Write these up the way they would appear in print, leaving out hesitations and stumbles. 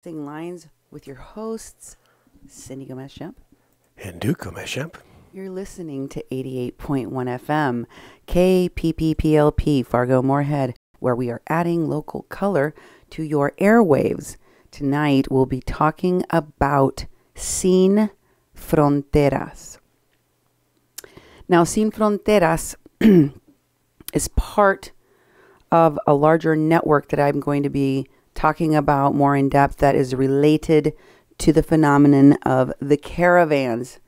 Lines with your hosts, Cindy Gomez-Schempp and Duke Gomez-Schempp. You're listening to 88.1 FM, KPPPLP, Fargo Moorhead, where we are adding local color to your airwaves. Tonight, we'll be talking about Sin Fronteras. Now, Sin Fronteras is part of a larger network that I'm going to be talking about more in depth that is related to the phenomenon of the caravans.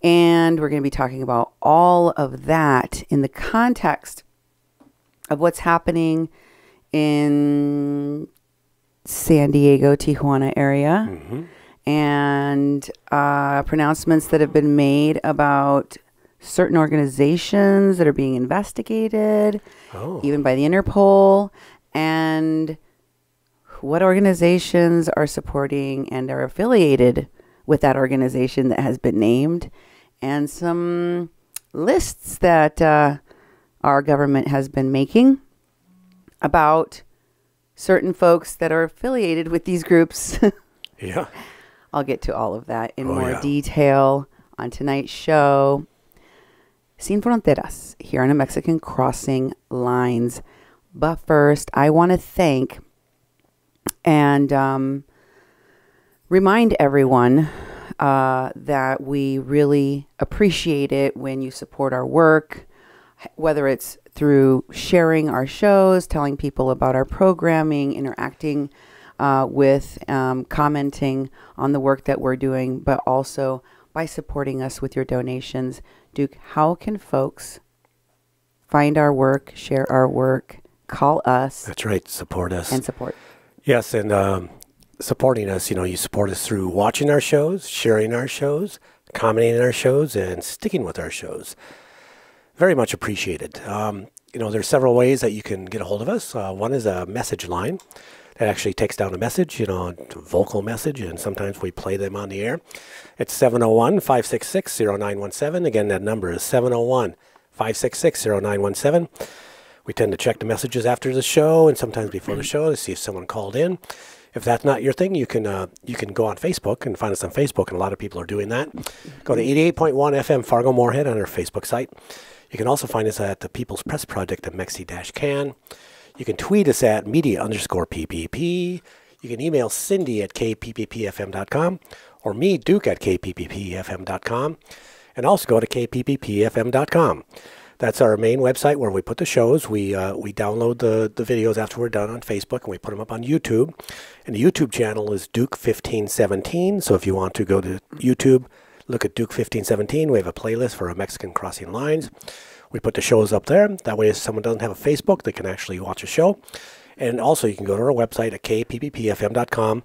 And we're going to be talking about all of that in the context of what's happening in San Diego, Tijuana area, and pronouncements that have been made about certain organizations that are being investigated, even by the Interpol, and what organizations are supporting and are affiliated with that organization that has been named, and some lists that our government has been making about certain folks that are affiliated with these groups. Yeah. I'll get to all of that in more detail on tonight's show. Sin Fronteras, here on a Mexican Crossing Lines. But first, I want to thank and remind everyone that we really appreciate it when you support our work, whether it's through sharing our shows, telling people about our programming, interacting with, commenting on the work that we're doing, but also by supporting us with your donations. Duke, how can folks find our work, share our work, call us? That's right. Support us. And support. Yes, and supporting us, you support us through watching our shows, sharing our shows, commenting on our shows, and sticking with our shows. Very much appreciated. There's several ways that you can get a hold of us. One is a message line that actually takes down a message, a vocal message, and sometimes we play them on the air. It's 701-566-0917. Again, that number is 701-566-0917. We tend to check the messages after the show and sometimes before the show to see if someone called in. If that's not your thing, you can go on Facebook and find us on Facebook, and a lot of people are doing that. Go to 88.1 FM Fargo Moorhead on our Facebook site. You can also find us at the People's Press Project at Mexi-Can. You can tweet us at media_PPP. You can email Cindy at kpppfm.com or me, Duke, at kpppfm.com. And also go to kpppfm.com. That's our main website where we put the shows. We download the videos after we're done on Facebook, and we put them up on YouTube. And the YouTube channel is Duke1517. So if you want to go to YouTube, look at Duke1517. We have a playlist for our Mexican Crossing Lines. We put the shows up there. That way, if someone doesn't have a Facebook, they can actually watch a show. And also, you can go to our website at kpppfm.com,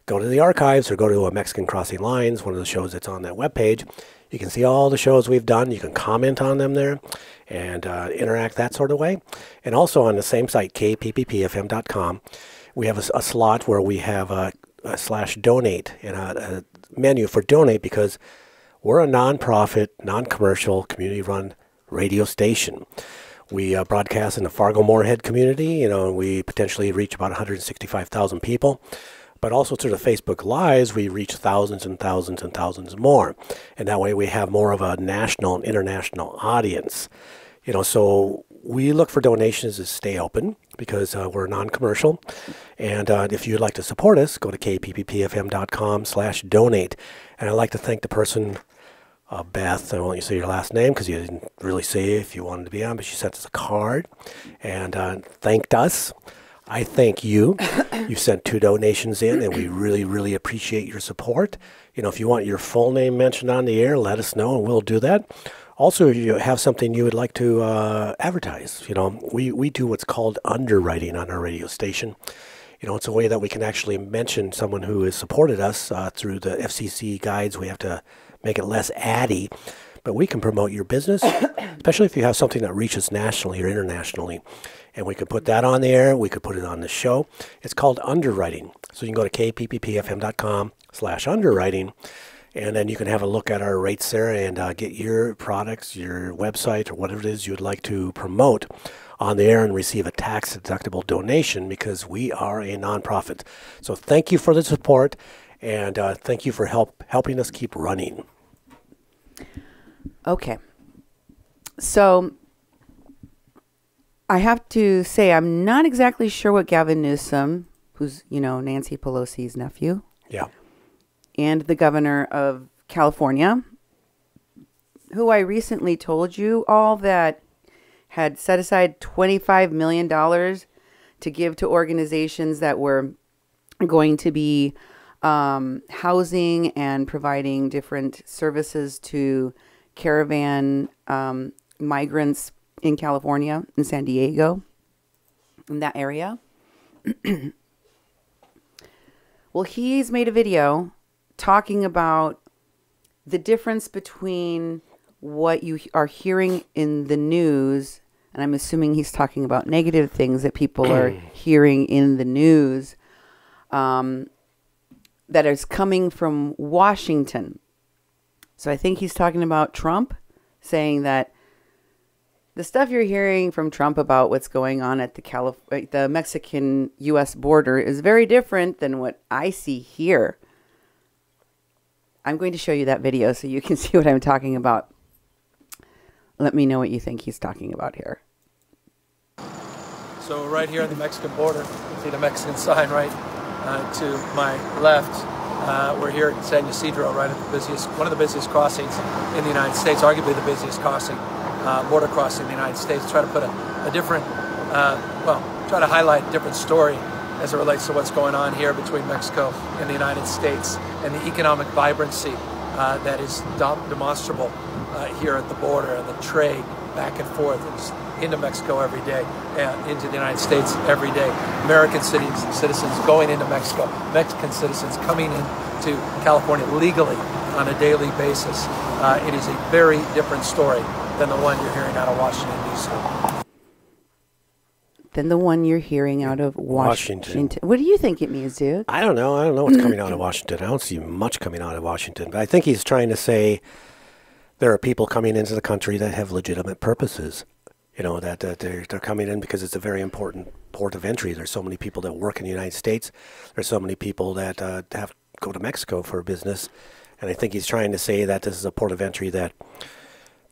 go to the archives, or go to Mexican Crossing Lines, one of the shows that's on that webpage. You can see all the shows we've done. You can comment on them there and interact that sort of way. And also on the same site, kpppfm.com, we have a slot where we have a /donate and a menu for donate, because we're a nonprofit, non-commercial, community-run radio station. We broadcast in the Fargo Moorhead community, and we potentially reach about 165,000 people. But also through the Facebook Lives, we reach thousands and thousands and thousands more. And that way we have more of a national and international audience. So we look for donations to stay open because we're non-commercial. And if you'd like to support us, go to kpppfm.com/donate. And I'd like to thank the person, Beth. I won't say your last name because you didn't really say if you wanted to be on, but she sent us a card and thanked us. I thank you. You sent 2 donations in, and we really, really appreciate your support. If you want your full name mentioned on the air, let us know, and we'll do that. Also, if you have something you would like to advertise, we do what's called underwriting on our radio station. It's a way that we can actually mention someone who has supported us through the FCC guides. We have to make it less addy, but we can promote your business, especially if you have something that reaches nationally or internationally. And we could put that on the air. We could put it on the show. It's called underwriting. So you can go to kpppfm.com/underwriting, And then you can have a look at our rates there and get your products, your website, or whatever it is you would like to promote on the air and receive a tax-deductible donation because we are a nonprofit. So thank you for the support, and thank you for helping us keep running. Okay. So I have to say I'm not exactly sure what Gavin Newsom, who's, Nancy Pelosi's nephew. Yeah. And the governor of California, who I recently told you all that had set aside $25 million to give to organizations that were going to be housing and providing different services to caravan migrants in California, in San Diego, in that area. Well, he's made a video talking about the difference between what you are hearing in the news, and I'm assuming he's talking about negative things that people are hearing in the news, that is coming from Washington. So I think he's talking about Trump, saying that the stuff you're hearing from Trump about what's going on at the Mexican-U.S. border is very different than what I see here. I'm going to show you that video so you can see what I'm talking about. Let me know what you think he's talking about here. So right here on the Mexican border, you see the Mexican sign right to my left. We're here at San Ysidro, right at one of the busiest crossings in the United States, arguably the busiest crossing, border crossing in the United States. Try to put a different, try to highlight a different story as it relates to what's going on here between Mexico and the United States and the economic vibrancy that is demonstrable here at the border and the trade back and forth into Mexico every day and into the United States every day. American citizens going into Mexico, Mexican citizens coming into California legally on a daily basis. It is a very different story than the one you're hearing out of Washington, D.C. Than the one you're hearing out of Washington. What do you think it means, dude? I don't know. I don't know what's coming out of Washington. I don't see much coming out of Washington. But I think he's trying to say there are people coming into the country that have legitimate purposes. That they're coming in because it's a very important port of entry. There's so many people that work in the United States. There's so many people that have to go to Mexico for business. And I think he's trying to say that this is a port of entry that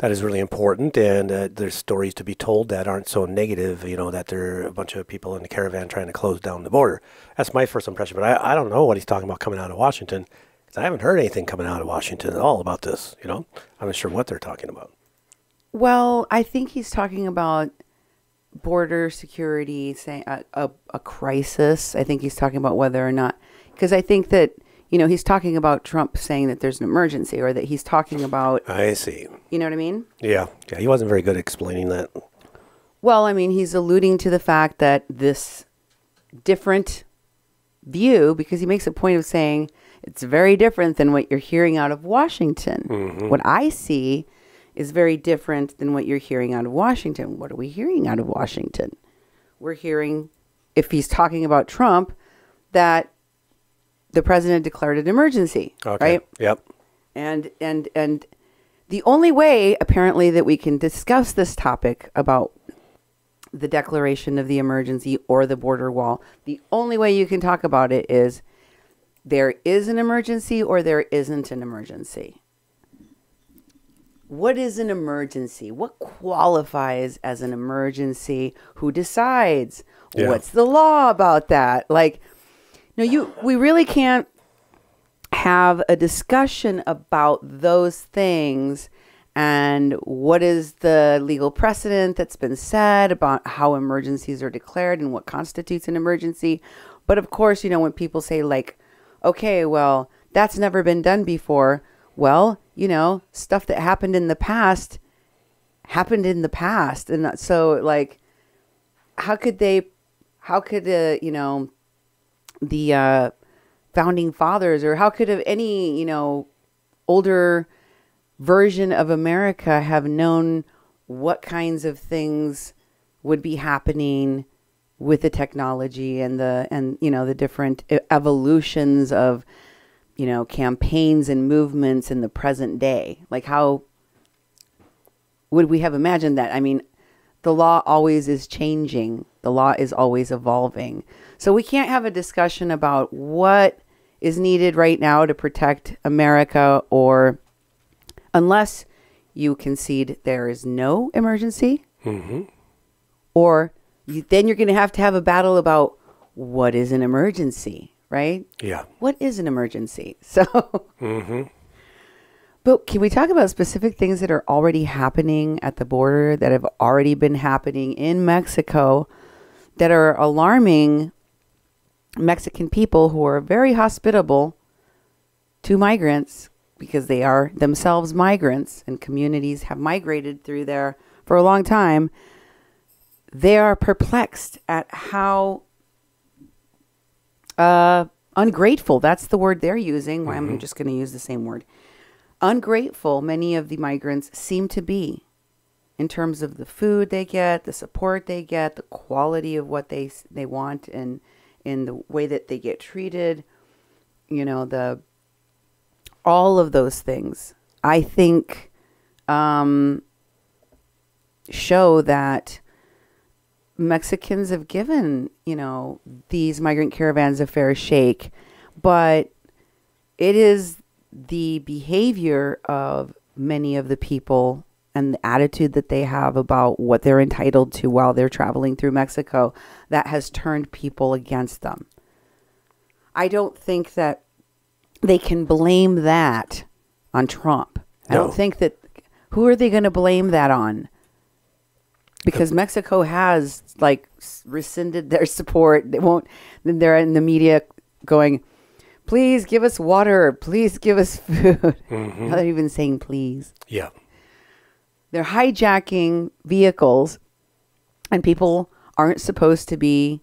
is really important, and there's stories to be told that aren't so negative, that there are a bunch of people in the caravan trying to close down the border. That's my first impression, but I don't know what he's talking about coming out of Washington, because I haven't heard anything coming out of Washington at all about this, I'm not sure what they're talking about. Well, I think he's talking about border security, saying a crisis. I think he's talking about whether or not, because I think that, he's talking about Trump saying that there's an emergency, or that he's talking about... I see. You know what I mean? Yeah, he wasn't very good at explaining that. Well, I mean, he's alluding to the fact that this different view, because he makes a point of saying it's very different than what you're hearing out of Washington. Mm-hmm. What I see is very different than what you're hearing out of Washington. What are we hearing out of Washington? We're hearing, if he's talking about Trump, that the president declared an emergency, right? Yep. And the only way, apparently, that we can discuss this topic about the declaration of the emergency or the border wall, the only way you can talk about it is there is an emergency or there isn't an emergency. What is an emergency? What qualifies as an emergency? Who decides? Yeah. What's the law about that? We really can't have a discussion about those things and what is the legal precedent that's been said about how emergencies are declared and what constitutes an emergency. But of course, when people say okay, well, that's never been done before. Well, stuff that happened in the past. And so how could the founding fathers, or how could any, older version of America have known what kinds of things would be happening with the technology and the different evolutions of campaigns and movements in the present day. Like, how would we have imagined that? I mean, the law always is changing. The law is always evolving. So we can't have a discussion about what is needed right now to protect America, or unless you concede there is no emergency, or then you're going to have a battle about what is an emergency, right? Yeah. What is an emergency? So, but can we talk about specific things that are already happening at the border, that have already been happening in Mexico, that are alarming Mexican people who are very hospitable to migrants, because they are themselves migrants, and communities have migrated through there for a long time. They are perplexed at how ungrateful, that's the word they're using. I'm just going to use the same word. Ungrateful many of the migrants seem to be, in terms of the food they get, the support they get, the quality of what they want, and in the way that they get treated, all of those things, I think, show that Mexicans have given, these migrant caravans a fair shake, but it is the behavior of many of the people and the attitude that they have about what they're entitled to while they're traveling through Mexico that has turned people against them. I don't think that they can blame that on Trump. I don't think that, who are they going to blame that on? Because Mexico has rescinded their support. They won't, then they're in the media going, please give us water, please give us food. Not even saying please. Yeah. They're hijacking vehicles, and people aren't supposed to be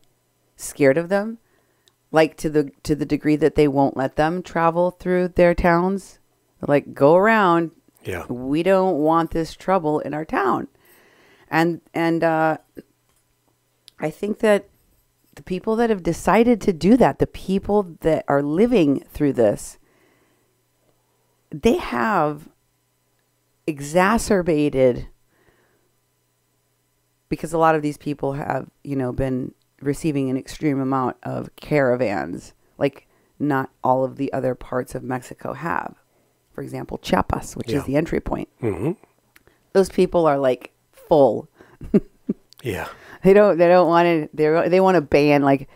scared of them, like to the degree that they won't let them travel through their towns. They're like, go around. Yeah. We don't want this trouble in our town. And I think that the people that have decided to do that, the people that are living through this, they have exacerbated, because a lot of these people have, been receiving an extreme amount of caravans, like not all of the other parts of Mexico have. For example, Chiapas, which is the entry point. Those people are like full. Yeah. They don't want to, they want to ban, like,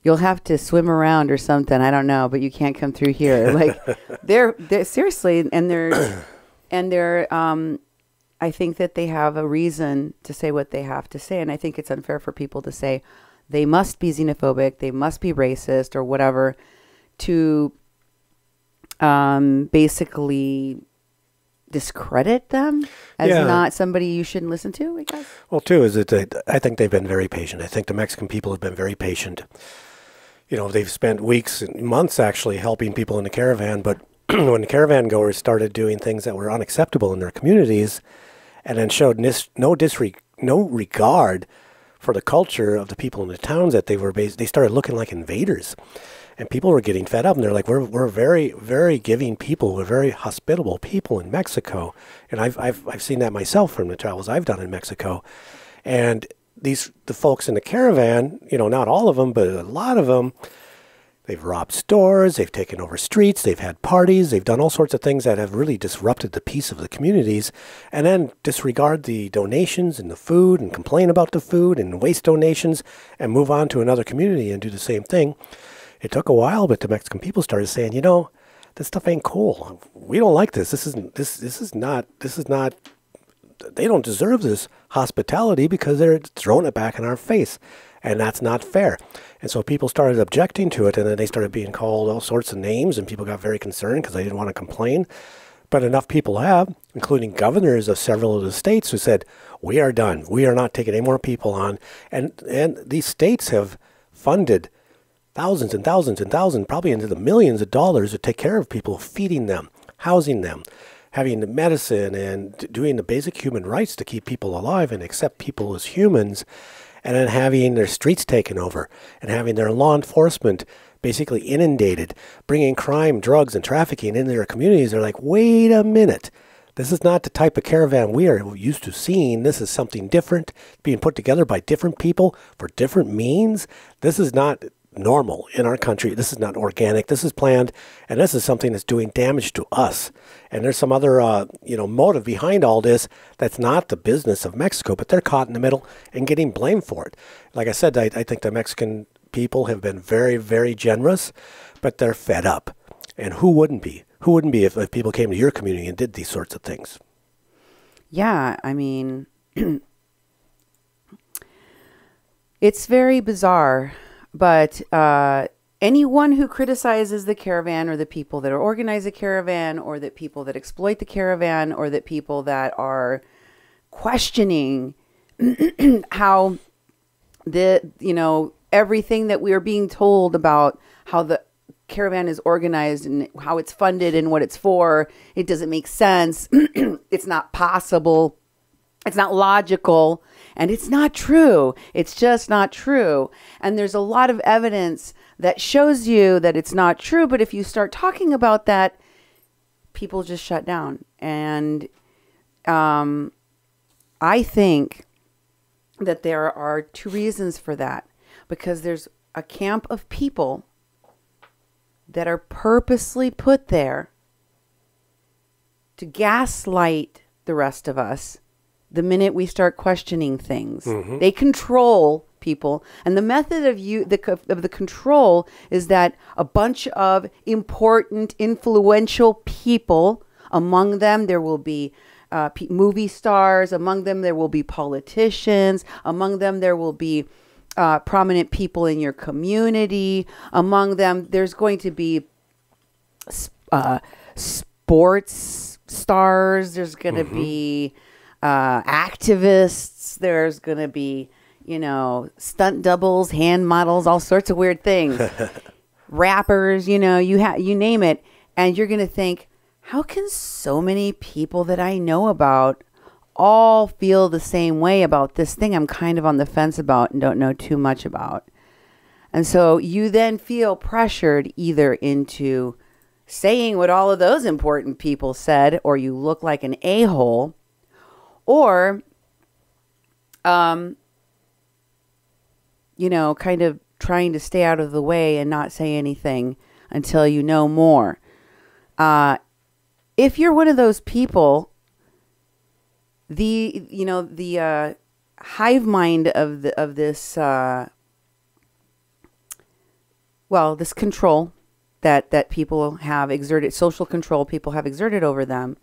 you'll have to swim around or something. I don't know, but you can't come through here. Like, they're seriously, and they're, I think that they have a reason to say what they have to say. And I think it's unfair for people to say they must be xenophobic, they must be racist or whatever, to basically discredit them as not somebody you shouldn't listen to, I guess. Well, too, is that I think they've been very patient. I think the Mexican people have been very patient. They've spent weeks and months actually helping people in the caravan, but when the caravan goers started doing things that were unacceptable in their communities, and then showed no regard for the culture of the people in the towns that they were based, they started looking like invaders, and people were getting fed up. And they're like, "We're very, very giving people. We're very hospitable people in Mexico." And I've seen that myself from the travels I've done in Mexico. And the folks in the caravan, not all of them, but a lot of them, they've robbed stores, they've taken over streets, they've had parties, they've done all sorts of things that have really disrupted the peace of the communities, and then disregard the donations and the food and complain about the food and waste donations and move on to another community and do the same thing. It took a while, but the Mexican people started saying, this stuff ain't cool. We don't like this. This is not, they don't deserve this hospitality because they're throwing it back in our face. And that's not fair. And so people started objecting to it, and then they started being called all sorts of names, and people got very concerned because they didn't want to complain. But enough people have, including governors of several of the states, who said, we are done. We are not taking any more people on. And these states have funded thousands and thousands and thousands, probably into the millions of dollars to take care of people, feeding them, housing them, having the medicine, and doing the basic human rights to keep people alive and accept people as humans. And then having their streets taken over and having their law enforcement basically inundated, bringing crime, drugs, and trafficking into their communities. They're like, wait a minute. This is not the type of caravan we are used to seeing. This is something different, being put together by different people for different means. This is not normal in our country. This is not organic. This is planned, and this is something that's doing damage to us. And there's some other, motive behind all this that's not the business of Mexico, but they're caught in the middle and getting blamed for it. Like I said, I think the Mexican people have been very, very generous, but they're fed up. And who wouldn't be? Who wouldn't be if people came to your community and did these sorts of things? Yeah, I mean, it's very bizarre. But anyone who criticizes the caravan, or the people that organize the caravan, or the people that exploit the caravan, or the people that are questioning how everything that we are being told about how the caravan is organized and how it's funded and what it's for, it doesn't make sense. It's not possible. It's not logical. And it's not true. It's just not true. And there's a lot of evidence that shows you that it's not true. But if you start talking about that, people just shut down. And I think that there are two reasons for that. Because there's a camp of people that are purposely put there to gaslight the rest of us the minute we start questioning things. Mm-hmm. They control people. And the method of the control is that a bunch of important, influential people, among them there will be movie stars, among them there will be politicians, among them there will be prominent people in your community, among them there's going to be sports stars, there's going to be activists, there's going to be, stunt doubles, hand models, all sorts of weird things. Rappers, you name it. And you're going to think, how can so many people that I know about all feel the same way about this thing I'm kind of on the fence about and don't know too much about? And so you then feel pressured either into saying what all of those important people said, or you look like an a-hole, or, kind of trying to stay out of the way and not say anything until you know more. If you're one of those people, the hive mind of this, this control that people have exerted, social control people have exerted over them,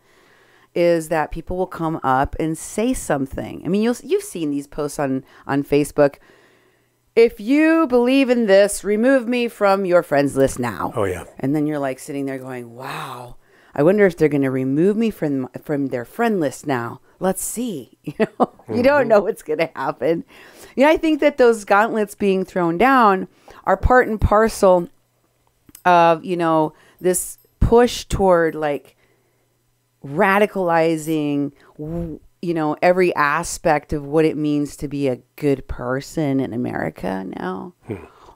is that people will come up and say something. I mean, you've seen these posts on Facebook. If you believe in this, remove me from your friends list now. Oh, yeah. And then you're like sitting there going, wow, I wonder if they're going to remove me from their friend list now. Let's see. You don't know what's going to happen. I think that those gauntlets being thrown down are part and parcel of, this push toward like radicalizing, every aspect of what it means to be a good person in America now,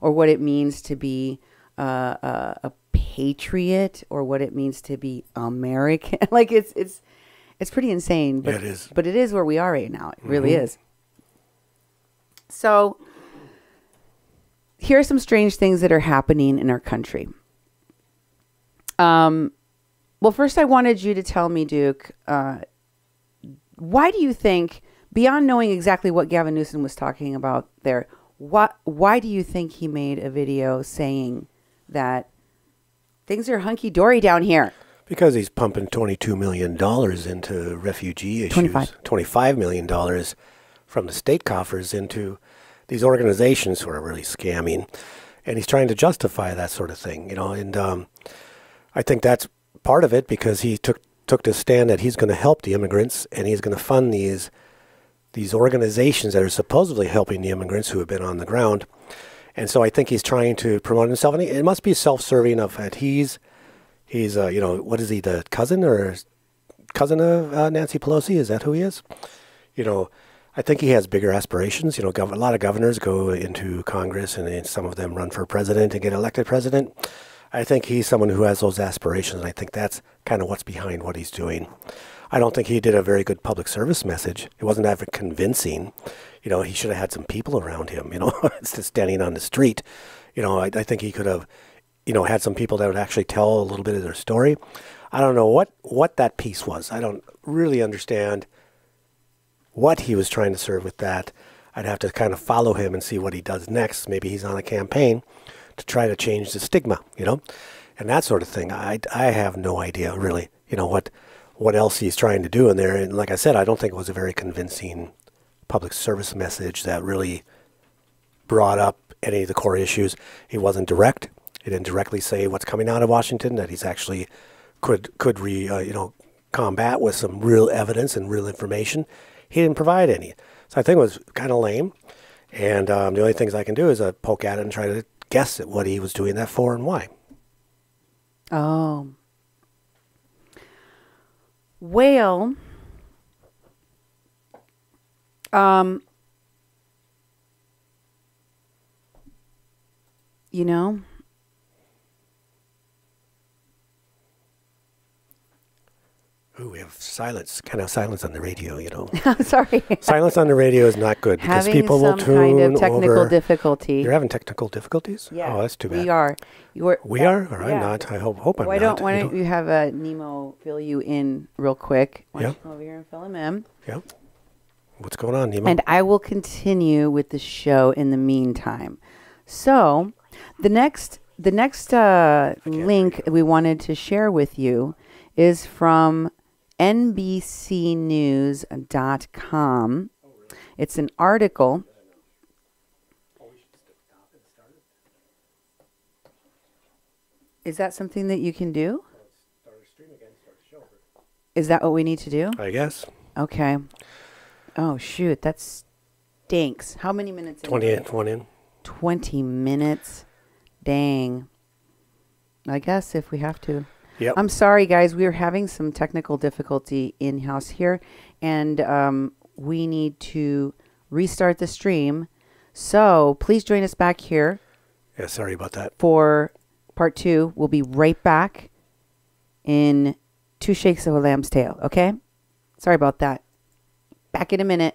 or what it means to be a patriot, or what it means to be American. Like it's pretty insane, but it is. But it is where we are right now. It really is. So here are some strange things that are happening in our country. Well, first I wanted you to tell me, Duke, why do you think, beyond knowing exactly what Gavin Newsom was talking about there, why do you think he made a video saying that things are hunky-dory down here? Because he's pumping $22 million into refugee issues. $25 million from the state coffers into these organizations who are really scamming. And he's trying to justify that sort of thing, and I think that's part of it, because he took this stand that he's going to help the immigrants, and he's going to fund these organizations that are supposedly helping the immigrants who have been on the ground. And so I think he's trying to promote himself, and it must be self-serving of that he's what is he, the cousin of Nancy Pelosi? Is that who he is? I think he has bigger aspirations. You know, a lot of governors go into Congress, and some of them run for president and get elected president. I think he's someone who has those aspirations, and I think that's kind of what's behind what he's doing. I don't think he did a very good public service message. It wasn't that convincing. You know, he should have had some people around him, you know, instead of standing on the street. You know, I think he could have, you know, had some people that would actually tell a little bit of their story. I don't know what that piece was. I don't really understand what he was trying to serve with that. I'd have to kind of follow him and see what he does next. Maybe he's on a campaign to try to change the stigma, you know, and that sort of thing. I have no idea really, you know, what else he's trying to do in there. And like I said, I don't think it was a very convincing public service message that really brought up any of the core issues. He wasn't direct. He didn't directly say what's coming out of Washington that he's actually could combat with some real evidence and real information. He didn't provide any. So I think it was kind of lame. And the only things I can do is poke at it and try to guess at what he was doing that for and why. Oh. Well, you know, ooh, we have silence on the radio, you know. Sorry. Silence on the radio is not good because Having people will some tune kind of technical over. difficulty. You're having technical difficulties? Yeah. Oh, that's too bad. We are. We are? Or yeah. I'm not. I hope I'm Why not. don't you have Nemo fill you in real quick? Why don't you come over here and fill him in? Yeah. What's going on, Nemo? And I will continue with the show in the meantime. So, the next link we wanted to share with you is from NBCnews.com. It's an article. Is that something that you can do? Is that what we need to do? I guess. Okay. Oh, shoot. That stinks. How many minutes? 20 minutes. Dang. I guess if we have to. Yep. I'm sorry, guys. We are having some technical difficulty in-house here, and we need to restart the stream. So please join us back here. Yeah, sorry about that. For part 2. We'll be right back in 2 shakes of a lamb's tail, okay? Sorry about that. Back in a minute.